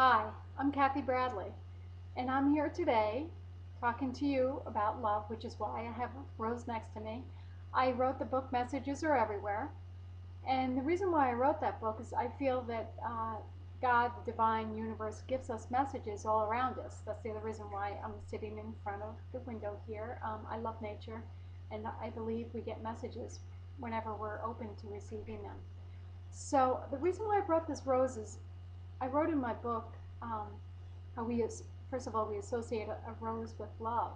Hi, I'm Kathy Bradley, and I'm here today talking to you about love, which is why I have Rose next to me. I wrote the book Messages Are Everywhere, and the reason why I wrote that book is I feel that God, the divine universe, gives us messages all around us. That's the other reason why I'm sitting in front of the window here. I love nature, and I believe we get messages whenever we're open to receiving them. So the reason why I brought this rose is I wrote in my book how first of all, we associate a rose with love.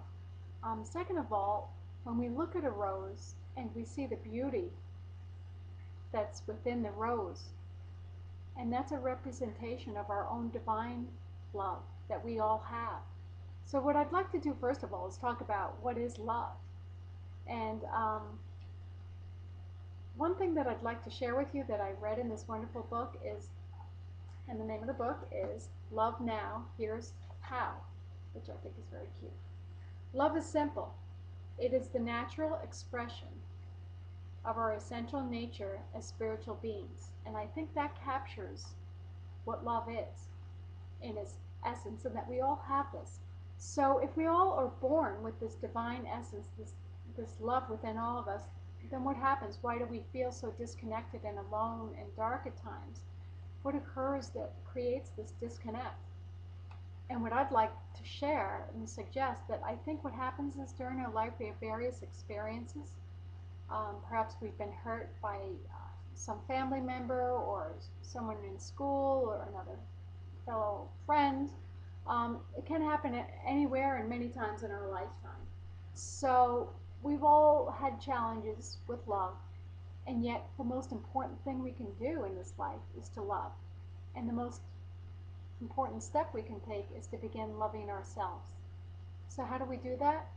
Second of all, when we look at a rose and we see the beauty that's within the rose, and that's a representation of our own divine love that we all have. So, what I'd like to do first of all is talk about what is love. And one thing that I'd like to share with you that I read in this wonderful book is, and the name of the book is Love Now, Here's How, which I think is very cute. Love is simple. It is the natural expression of our essential nature as spiritual beings. And I think that captures what love is in its essence, and that we all have this. So if we all are born with this divine essence, this love within all of us, then what happens? Why do we feel so disconnected and alone and dark at times? What occurs that creates this disconnect? And what I'd like to share and suggest that I think what happens is during our life we have various experiences. Perhaps we've been hurt by some family member or someone in school or another fellow friend. It can happen anywhere and many times in our lifetime. So we've all had challenges with love, and yet the most important thing we can do in this life is to love. And the most important step we can take is to begin loving ourselves. So how do we do that?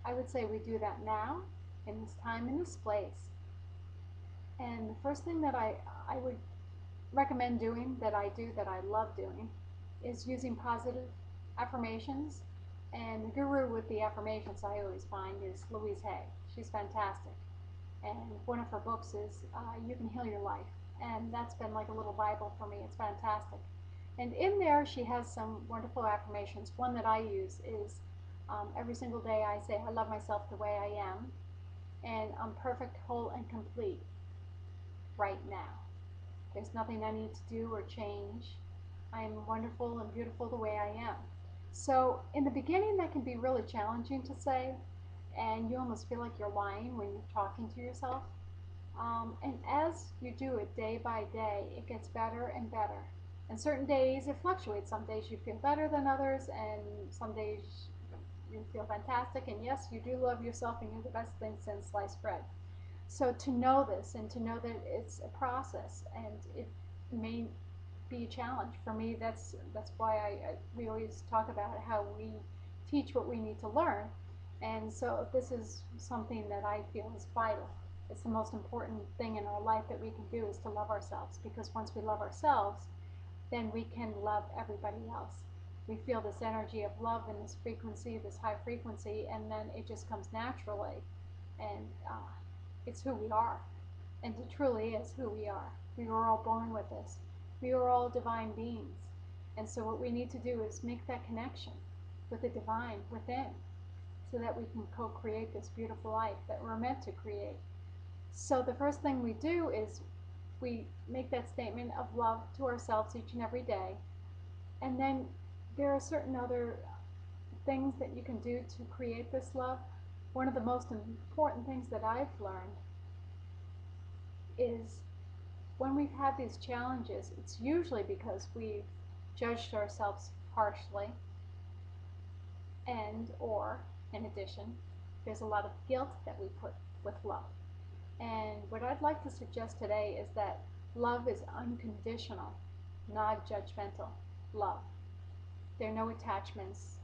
I would say we do that now, in this time, in this place. And the first thing that I would recommend doing, that I do, that I love doing, is using positive affirmations. And the guru with the affirmations I always find is Louise Hay. She's fantastic. And one of her books is You Can Heal Your Life. And that's been like a little Bible for me. It's fantastic. And in there, she has some wonderful affirmations. One that I use is every single day I say, I love myself the way I am, and I'm perfect, whole, and complete right now. There's nothing I need to do or change. I am wonderful and beautiful the way I am. So in the beginning, that can be really challenging to say, and you almost feel like you're lying when you're talking to yourself. And as you do it day by day, it gets better and better. And certain days it fluctuates. Some days you feel better than others, and some days you feel fantastic. And yes, you do love yourself, and you're the best thing since sliced bread. So to know this and to know that it's a process and it may be a challenge for me. That's why we always talk about how we teach what we need to learn. And so this is something that I feel is vital. It's the most important thing in our life that we can do, is to love ourselves, because once we love ourselves, then we can love everybody else. We feel this energy of love and this frequency, this high frequency, and then it just comes naturally. And it's who we are. And it truly is who we are. We were all born with this. We are all divine beings. And so what we need to do is make that connection with the divine within, so that we can co-create this beautiful life that we're meant to create. So the first thing we do is we make that statement of love to ourselves each and every day. And then there are certain other things that you can do to create this love. One of the most important things that I've learned is when we've had these challenges, it's usually because we've judged ourselves harshly, and or in addition, there's a lot of guilt that we put with love. And what I'd like to suggest today is that love is unconditional, not judgmental love. There are no attachments.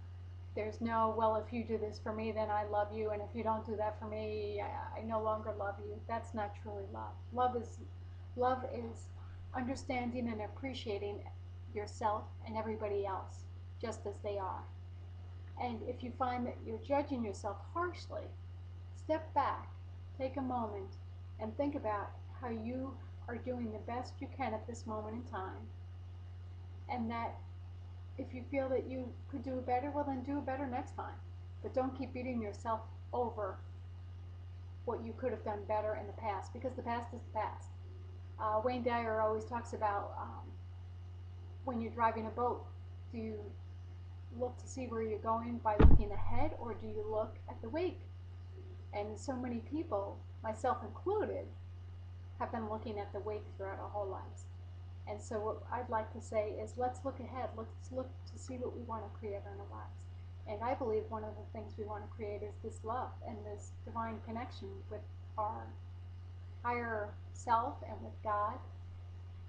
There's no, well, if you do this for me, then I love you, and if you don't do that for me, I no longer love you. That's not truly love. Love is understanding and appreciating yourself and everybody else just as they are. And if you find that you're judging yourself harshly, step back, take a moment, and think about how you are doing the best you can at this moment in time. and that if you feel that you could do it better, well, then do it better next time. But don't keep beating yourself over what you could have done better in the past, because the past is the past. Wayne Dyer always talks about when you're driving a boat, do you look to see where you're going by looking ahead, or do you look at the wake? And so many people, myself included, have been looking at the wake throughout our whole lives. And so what I'd like to say is let's look ahead. Let's look to see what we want to create in our lives. And I believe one of the things we want to create is this love and this divine connection with our higher self and with God.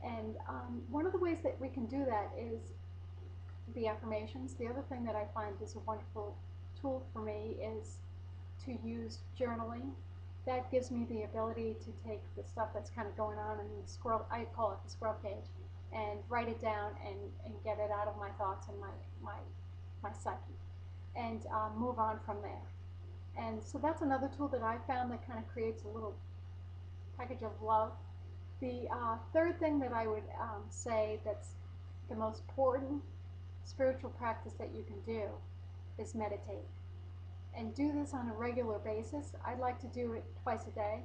And one of the ways that we can do that is the affirmations. The other thing that I find is a wonderful tool for me is to use journaling. That gives me the ability to take the stuff that's kind of going on in the squirrel, I call it the squirrel cage, and write it down and get it out of my thoughts and my psyche, and move on from there. And so that's another tool that I found that kind of creates a little package of love. The third thing that I would say that's the most important spiritual practice that you can do is meditate. And do this on a regular basis. I like to do it twice a day.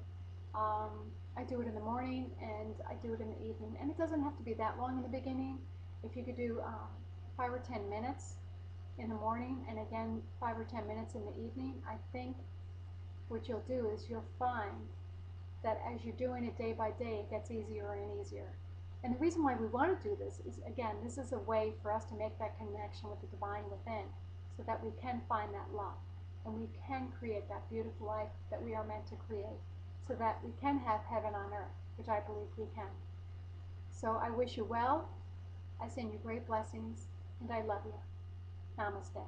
I do it in the morning and I do it in the evening. And it doesn't have to be that long in the beginning. If you could do 5 or 10 minutes in the morning and again 5 or 10 minutes in the evening, I think what you'll do is you'll find that as you're doing it day by day, it gets easier and easier. And the reason why we want to do this is, again, this is a way for us to make that connection with the divine within so that we can find that love and we can create that beautiful life that we are meant to create so that we can have heaven on earth, which I believe we can. So I wish you well. I send you great blessings and I love you. Namaste.